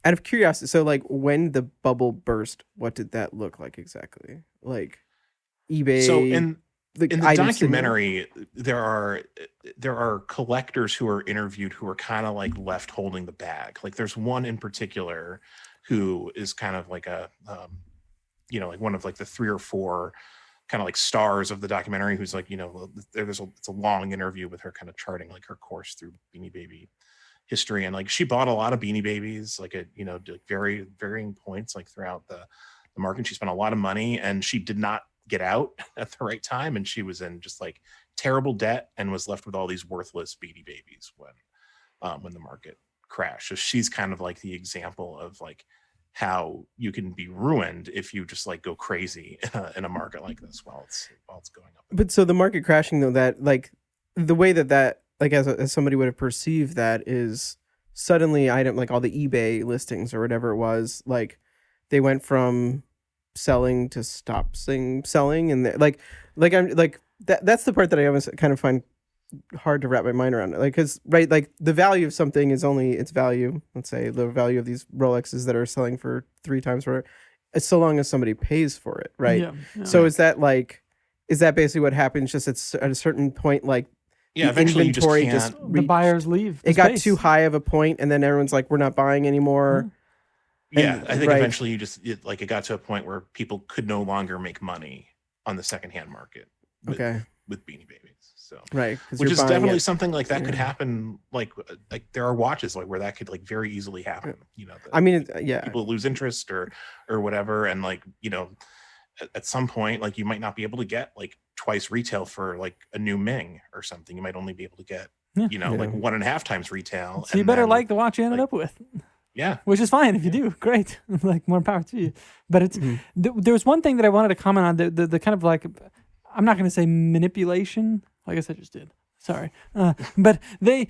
of curiosity, so like when the bubble burst, what did that look like exactly? Like eBay. So in the documentary, there are collectors who are interviewed who are kind of like left holding the bag. Like there's one in particular who is kind of like a like one of like the 3 or 4 kind of like stars of the documentary, who's like, it's a long interview with her kind of charting like her course through Beanie Baby history. And like she bought a lot of Beanie Babies, like at very varying points like throughout the market. She spent a lot of money, and she did not get out at the right time, and she was in just like terrible debt and was left with all these worthless Beanie Babies when the market crashed. So she's kind of like the example of like how you can be ruined if you just like go crazy in a market like this while it's going up. But so the market crashing though, that like the way that like as somebody would have perceived that is suddenly like all the eBay listings or whatever it was, like they went from selling to stop selling, and that's the part that I always kind of find hard to wrap my mind around, like because like the value of something is only its value. Let's say the value of these Rolexes that are selling for 3 times for it's so long as somebody pays for it, right? Yeah. So is that basically what happens? Just at a certain point, like eventually inventory you just the buyers leave. It got too high of a point, and then everyone's like, we're not buying anymore. Yeah, I think eventually it got to a point where people could no longer make money on the secondhand market. With Beanie Babies. So which is definitely something like that could happen. Like there are watches like where that could like very easily happen. People lose interest or whatever, and like at some point like you might not be able to get like twice retail for like a new Ming or something. You might only be able to get like 1.5 times retail. So you better like the watch you ended up with. Yeah, which is fine if you do. Great, like more power to you. But it's there was one thing that I wanted to comment on, the kind of like, I'm not going to say manipulation. I guess I just did. Sorry. But the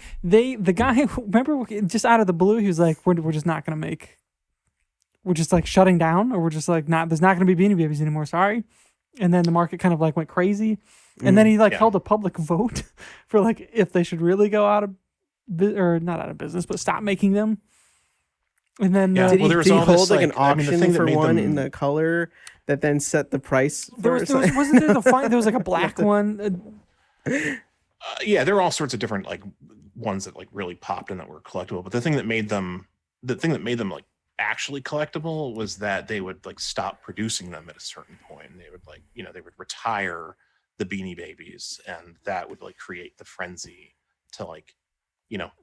guy, remember, just out of the blue, he was like, we're just not going to make, we're just like shutting down, or we're just like there's not going to be Beanie Babies anymore. Sorry. And then the market kind of like went crazy. And then he held a public vote for like if they should really go out of, or not out of business, but stop making them. And then did he hold like an auction for one in the color that then set the price? Wasn't there there was like a black one? There were all sorts of different like ones that like really popped and that were collectible. But the thing that made them like actually collectible was that they would like stop producing them at a certain point, and they would like they would retire the Beanie Babies, and that would like create the frenzy to like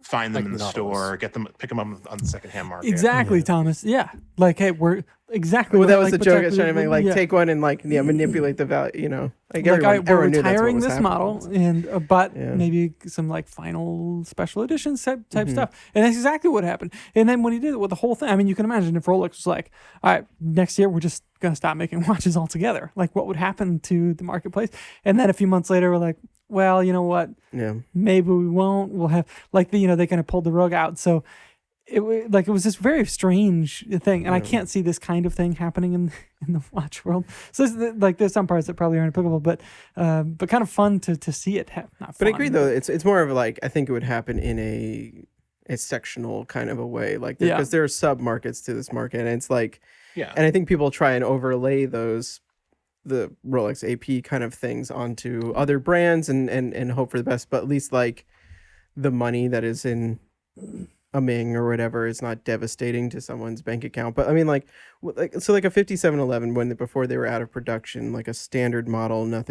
find them in the store, pick them up on the secondhand market. Exactly, Thomas. Yeah. Like, hey, we're exactly. Well, that was the joke I was trying to make. Like, take one and like, manipulate the value. Like we're retiring this model, and but maybe some like final special editions type stuff. And that's exactly what happened. And then when he did it with the whole thing, I mean, you can imagine if Rolex was like, all right, next year we're just gonna stop making watches altogether. Like, what would happen to the marketplace? And then a few months later, we're like, well, you know what? Yeah. Maybe we won't. We'll have like they kind of pulled the rug out. So it was this very strange thing, and I can't see this kind of thing happening in the watch world. So there's some parts that probably aren't applicable, but kind of fun to see it. Not fun, but I agree though. It's more of like I think it would happen in a sectional kind of a way, like because there are sub markets to this market, and it's like and I think people try and overlay the Rolex AP kind of things onto other brands and hope for the best, but at least like the money that is in a Ming or whatever is not devastating to someone's bank account. But I mean like a 5711 before they were out of production, like a standard model, no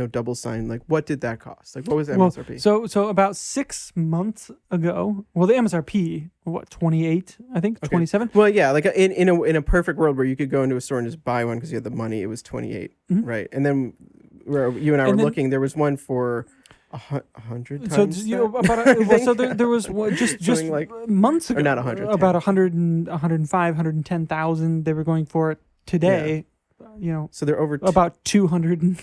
double sign, like what did that cost? Like what was the MSRP? So about 6 months ago, the MSRP, 28, I think, okay. 27. Well, yeah, like in a perfect world where you could go into a store and just buy one because you had the money, it was 28, right? And then where you and I were then, looking, there was one for 100 so times. there was just like, months ago, or not 100, about 100 and 105, 110,000. They were going for it today. So they're over about 200 and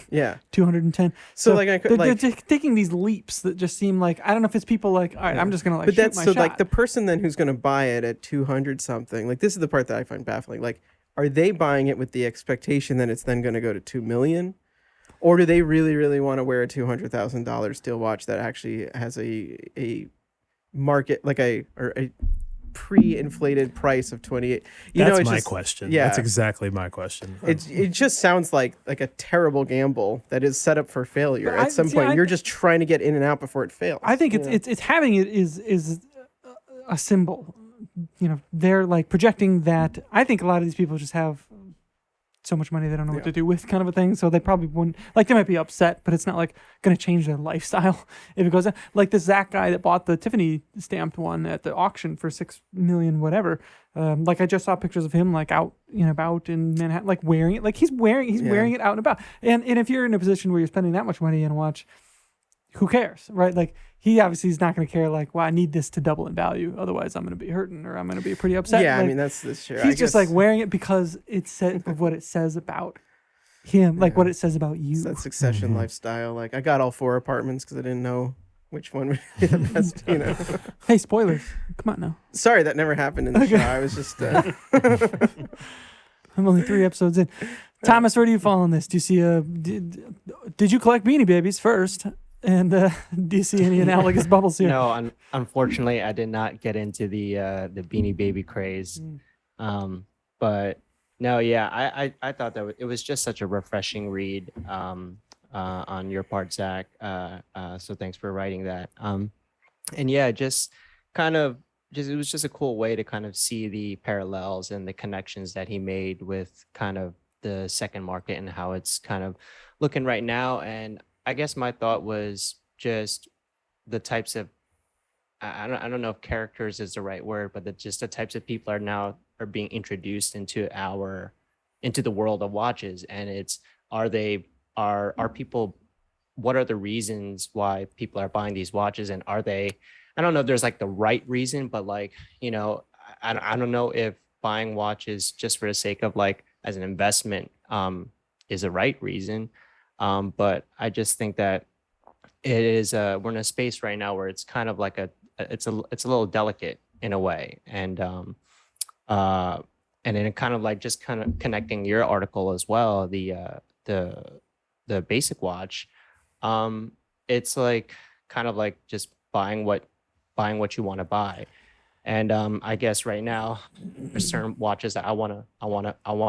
210. So like they're just taking these leaps that just seem like, I don't know if it's people like, all right, I'm just gonna like. But shoot my shot. Like the person then who's gonna buy it at 200 something. Like this is the part that I find baffling. Like, are they buying it with the expectation that it's then gonna go to 2 million? Or do they really, really want to wear a $200,000 steel watch that actually has a market, like a pre-inflated price of 28? That's my question. Yeah, that's exactly my question. It just sounds like a terrible gamble that is set up for failure. At some point, you're just trying to get in and out before it fails. I think it's having it is a symbol. They're like projecting that. I think a lot of these people just have so much money they don't know what to do with, kind of a thing. So they probably wouldn't, like, they might be upset, but it's not like going to change their lifestyle if it goes down. Like this Zach guy that bought the Tiffany stamped one at the auction for $6 million whatever. Like I just saw pictures of him like out about in Manhattan, like wearing it, like he's wearing it out and about. And if you're in a position where you're spending that much money on a watch, who cares, right? Like he obviously is not going to care. Like, well, I need this to double in value, otherwise I'm going to be hurting or I'm going to be pretty upset. Yeah, like, I mean that's sure. He's just like wearing it because it says of what it says about him, like what it says about you. It's that Succession lifestyle. Like I got all 4 apartments because I didn't know which one would be the best. Hey, spoilers! Come on now. Sorry, that never happened in the show. I was just. I'm only 3 episodes in. Thomas, where do you fall on this? Do you see did you collect Beanie Babies first? And do you see any analogous bubbles here? No, unfortunately, I did not get into the Beanie Baby craze. But no, yeah, I thought that it was just such a refreshing read on your part, Zach. So thanks for writing that. And yeah, just kind of it was just a cool way to kind of see the parallels and the connections that he made with kind of the second market and how it's kind of looking right now. And I guess my thought was just the types of, I don't know if characters is the right word, but just the types of people are being introduced into the world of watches. And are people, what are the reasons why people are buying these watches? And I don't know if there's like the right reason, but like, I don't know if buying watches just for the sake of like as an investment is the right reason. But I just think that it is we're in a space right now where it's kind of like it's a little delicate in a way, and then kind of like just kind of connecting your article as well, the basic watch, it's like kind of like just buying what you want to buy. And I guess right now there's certain watches that I want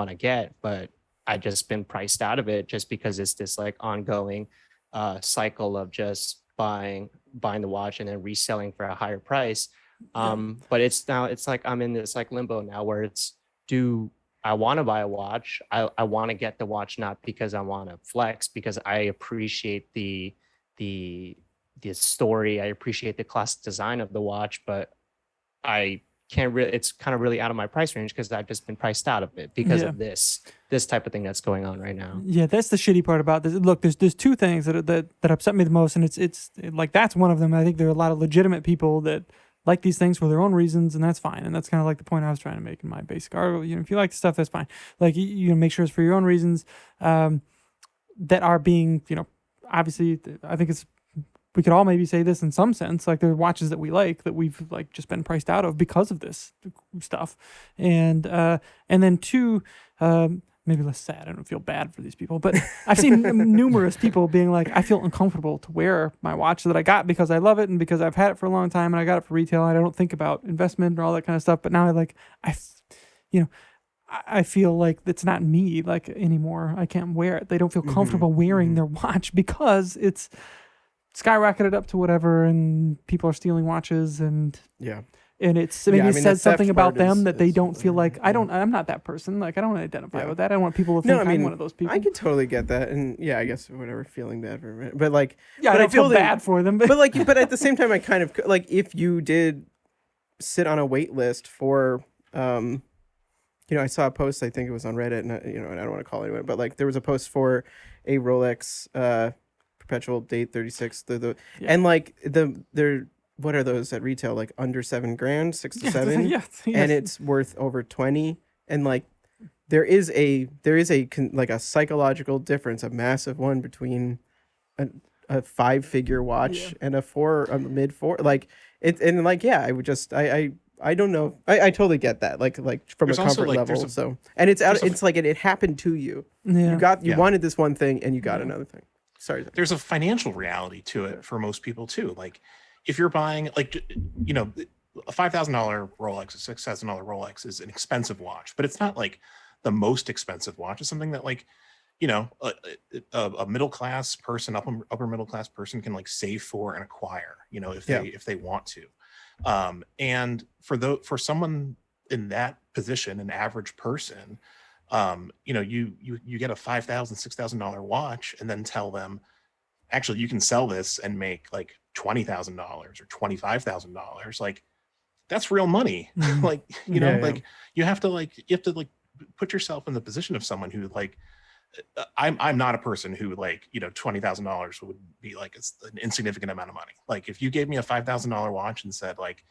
to get, but I just been priced out of it just because it's this like ongoing cycle of just buying the watch and then reselling for a higher price. But it's like I'm in this like limbo now where I want to buy a watch. I want to get the watch not because I want to flex, because I appreciate the story. I appreciate the classic design of the watch, but I can't really, it's kind of really out of my price range because I've just been priced out of it because of this type of thing that's going on right now. Yeah, that's the shitty part about this. Look, there's 2 things that upset me the most, and it's like that's one of them. I think there are a lot of legitimate people that like these things for their own reasons, and that's fine. And that's kind of like the point I was trying to make in my basic article. If you like the stuff, that's fine. Like you make sure it's for your own reasons that are being, obviously, I think we could all maybe say this in some sense, like there are watches that we like that we've like just been priced out of because of this stuff. And then 2, maybe less sad. I don't feel bad for these people, but I've seen numerous people being like, I feel uncomfortable to wear my watch that I got because I love it and because I've had it for a long time and I got it for retail and I don't think about investment or all that kind of stuff. But now I feel like it's not me like anymore. I can't wear it. They don't feel comfortable wearing their watch because it's skyrocketed up to whatever and people are stealing watches and it says something about them that they don't feel like I'm not that person. Like I don't identify with that. I don't want people to think I'm one of those people. I can totally get that. And I guess whatever, feeling bad for a minute. But like I don't feel bad for them. But at the same time I kind of like if you did sit on a wait list for I saw a post, I think it was on Reddit, and I don't want to call anyone, but like there was a post for a Rolex perpetual date 36. And like they're what are those at retail, like under $7,000, 6 to 7, and it's worth over 20. And like there is a like a psychological difference, a massive one between a 5-figure watch and a mid 4. Like it, and like I would just I don't know. I totally get that. Like from There's a comfort level. So and it's out. It's like it happened to you. Yeah. You wanted this one thing and you got another thing. Sorry. There's a financial reality to it for most people too. Like if you're buying like a $5,000 Rolex, a $6,000 Rolex is an expensive watch, but it's not like the most expensive watch. It's something that like a middle class person, upper middle class person can like save for and acquire. If they want to. And for someone in that position, an average person, you get a $5,000, $6,000 watch and then tell them, actually, you can sell this and make like $20,000 or $25,000. Like that's real money. Like, you have to put yourself in the position of someone who like, I'm not a person who like, $20,000 would be like an insignificant amount of money. Like if you gave me a $5,000 watch and said like,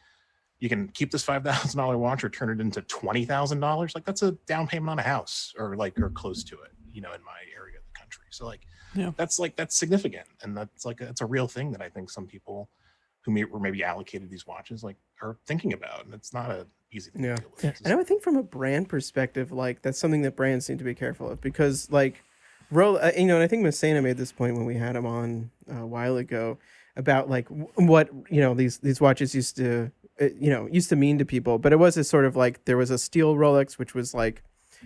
you can keep this $5,000 watch or turn it into $20,000, like that's a down payment on a house or close to it, in my area of the country. So like, that's significant. And that's a real thing that I think some people who were maybe allocated these watches like are thinking about. And it's not a easy thing to deal with. And I would think from a brand perspective, like that's something that brands need to be careful of because like and I think Messina made this point when we had him on a while ago about like what, these watches used to mean to people, but it was a sort of like, there was a steel Rolex, which was like,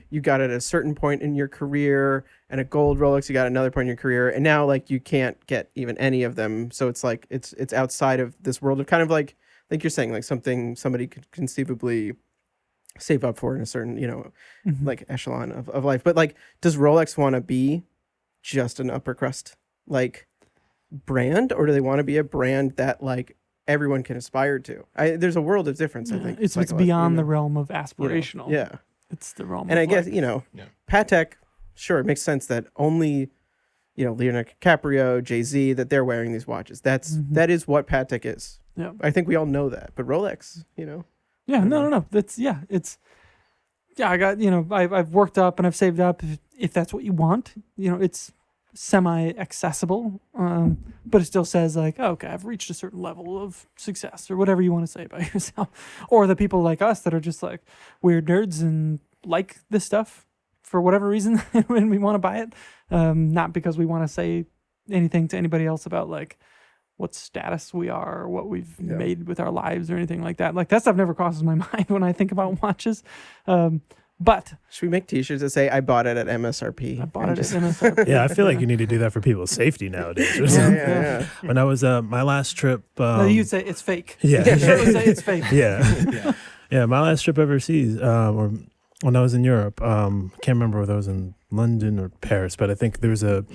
you got it at a certain point in your career, and a gold Rolex, you got another point in your career. And now like, you can't get even any of them. So it's like, it's outside of this world of kind of like you're saying, like something somebody could conceivably save up for in a certain, like echelon of life. But like, does Rolex want to be just an upper crust like brand, or do they want to be a brand that like everyone can aspire to? There's a world of difference. I think it's beyond the realm of aspirational. It's the realm. And I guess Patek, sure, it makes sense that only Leonardo DiCaprio, Jay-Z, that they're wearing these watches. That is what Patek is. Yeah, I think we all know that. But Rolex, no. That's I got I've worked up and I've saved up. If that's what you want, it's semi-accessible, but it still says like, okay, I've reached a certain level of success or whatever you want to say about yourself. Or the people like us that are just like weird nerds and like this stuff for whatever reason when we want to buy it, not because we want to say anything to anybody else about like what status we are or what we've made with our lives or anything like that. Like that stuff never crosses my mind when I think about watches. But should we make T-shirts that say I bought it at MSRP? I bought it at MSRP. Yeah, I feel like you need to do that for people's safety nowadays. Yeah. When I was my last trip, no, you'd say it's fake. Yeah, sure would say it's fake. Yeah. My last trip overseas, or when I was in Europe, can't remember whether I was in London or Paris, but I think there was a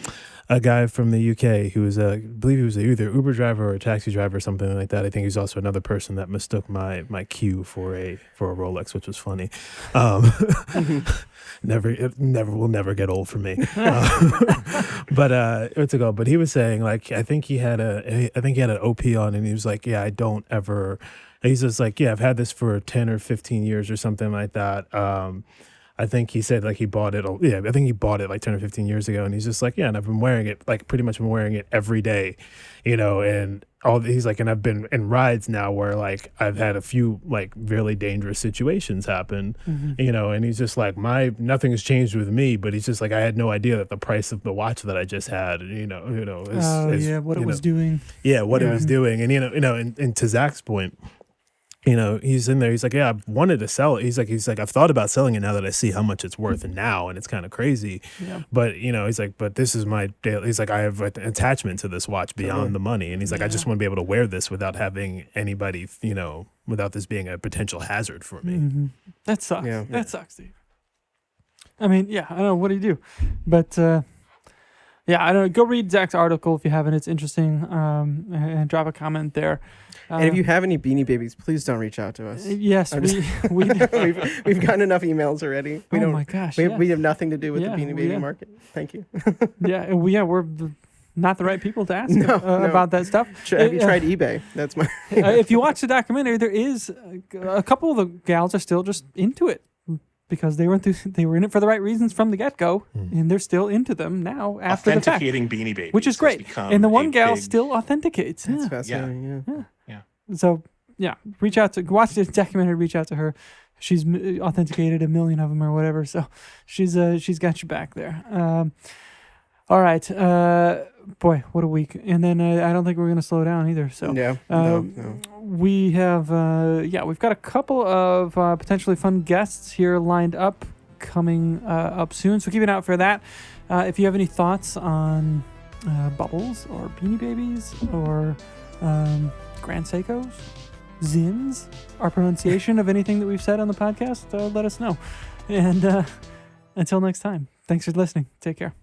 guy from the UK who was I believe he was either Uber driver or a taxi driver or something like that. I think he's also another person that mistook my Q for a Rolex, which was funny. Will never get old for me. But what's it called? But he was saying like I think he had an OP on, and he was like, yeah, I don't ever. He's just like, yeah, I've had this for 10 or 15 years or something like that. I think he said like he bought it. Yeah, I think he bought it like 10 or 15 years ago, and he's just like, yeah, and I've been wearing it like pretty much been wearing it every day, and he's like, and I've been in rides now where like I've had a few like really dangerous situations happen, and he's just like nothing has changed with me, but he's just like I had no idea that the price of the watch that I just had, what it was doing. Yeah, what it was doing, and and to Zach's point. He's in there. He's like, yeah, I've wanted to sell it. He's like, I've thought about selling it now that I see how much it's worth now, and it's kind of crazy. Yeah. But he's like, but this is my daily. He's like, I have an attachment to this watch beyond the money, and he's like, I just want to be able to wear this without having anybody, without this being a potential hazard for me. That sucks. That sucks, Steve. I mean, I don't know what do you do, but Yeah, I don't know. Go read Zach's article if you haven't. It's interesting. And drop a comment there. And if you have any Beanie Babies, please don't reach out to us. Yes, we we've gotten enough emails already. We my gosh. We have nothing to do with Yeah, the Beanie Baby market. Thank you. We're not the right people to ask about that stuff. Have you tried eBay? That's my. If you watch the documentary, there is a couple of the gals are still just into it because they were in it for the right reasons from the get-go, and they're still into them now after the fact. Authenticating Beanie Babies, which is great. And the one gal still authenticates. That's fascinating. Yeah. So watch the documentary. Reach out to her. She's authenticated 1 million of them or whatever. So she's got your back there. All right. Boy, what a week. And then I don't think we're going to slow down either. So no. We have, we've got a couple of potentially fun guests here lined up coming up soon. So keep an eye out for that. If you have any thoughts on bubbles or Beanie Babies or Grand Seikos, Zins, our pronunciation of anything that we've said on the podcast, let us know. And until next time, thanks for listening. Take care.